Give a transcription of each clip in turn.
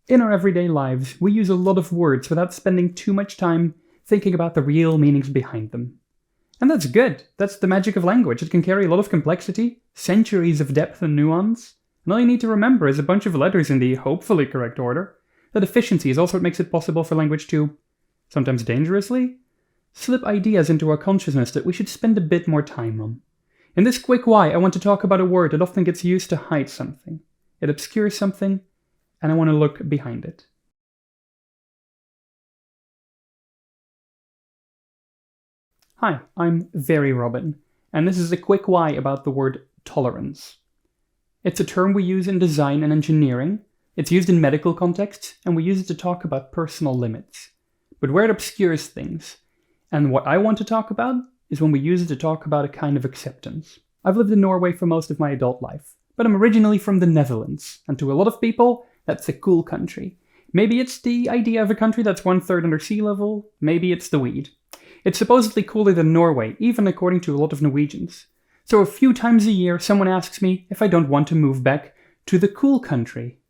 In our everyday lives, we use a lot of words without spending too much time thinking about the real meanings behind them. And that's good. That's the magic of language. It can carry a lot of complexity, centuries of depth and nuance, and all you need to remember is a bunch of letters in the hopefully correct order. That efficiency is also what makes it possible for language to, sometimes dangerously, slip ideas into our consciousness that we should spend a bit more time on. In this quick why, I want to talk about a word that often gets used to hide something. It obscures something, and I want to look behind it. Hi, I'm Very Robin, and this is a quick why about the word tolerance. It's a term we use in design and engineering, it's used in medical contexts, and we use it to talk about personal limits. But where it obscures things, and what I want to talk about, is when we use it to talk about a kind of acceptance. I've lived in Norway for most of my adult life, but I'm originally from the Netherlands, and to a lot of people, that's a cool country. Maybe it's the idea of a country that's 1/3 under sea level, maybe it's the weed. It's supposedly cooler than Norway, even according to a lot of Norwegians. So a few times a year, someone asks me if I don't want to move back to the cool country.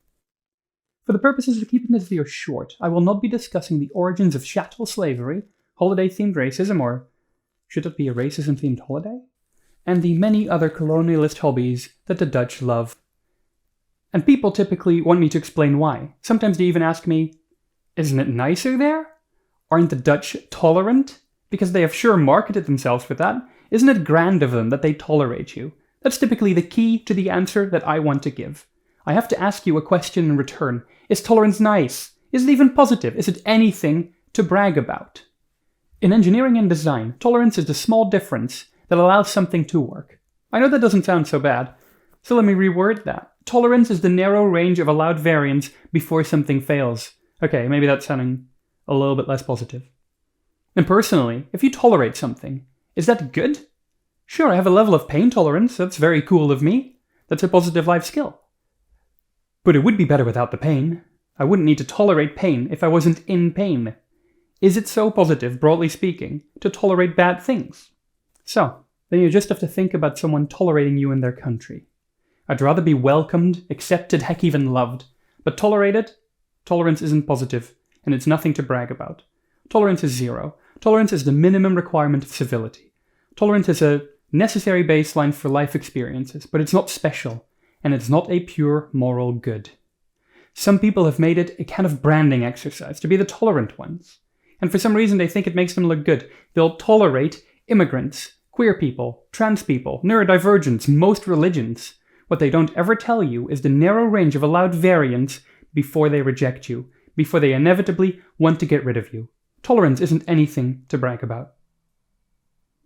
For the purposes of keeping this video short, I will not be discussing the origins of chattel slavery, holiday-themed racism, or should it be a racism-themed holiday? And the many other colonialist hobbies that the Dutch love. And people typically want me to explain why. Sometimes they even ask me, isn't it nicer there? Aren't the Dutch tolerant? Because they have sure marketed themselves with that. Isn't it grand of them that they tolerate you? That's typically the key to the answer that I want to give. I have to ask you a question in return. Is tolerance nice? Is it even positive? Is it anything to brag about? In engineering and design, tolerance is the small difference that allows something to work. I know that doesn't sound so bad, so let me reword that. Tolerance is the narrow range of allowed variance before something fails. Okay, maybe that's sounding a little bit less positive. And personally, if you tolerate something, is that good? Sure, I have a level of pain tolerance, that's very cool of me. That's a positive life skill. But it would be better without the pain. I wouldn't need to tolerate pain if I wasn't in pain. Is it so positive, broadly speaking, to tolerate bad things? So, then you just have to think about someone tolerating you in their country. I'd rather be welcomed, accepted, heck even loved. But tolerated? Tolerance isn't positive, and it's nothing to brag about. Tolerance is 0. Tolerance is the minimum requirement of civility. Tolerance is a necessary baseline for life experiences, but it's not special, and it's not a pure moral good. Some people have made it a kind of branding exercise to be the tolerant ones. And for some reason they think it makes them look good. They'll tolerate immigrants, queer people, trans people, neurodivergents, most religions. What they don't ever tell you is the narrow range of allowed variance before they reject you, before they inevitably want to get rid of you. Tolerance isn't anything to brag about.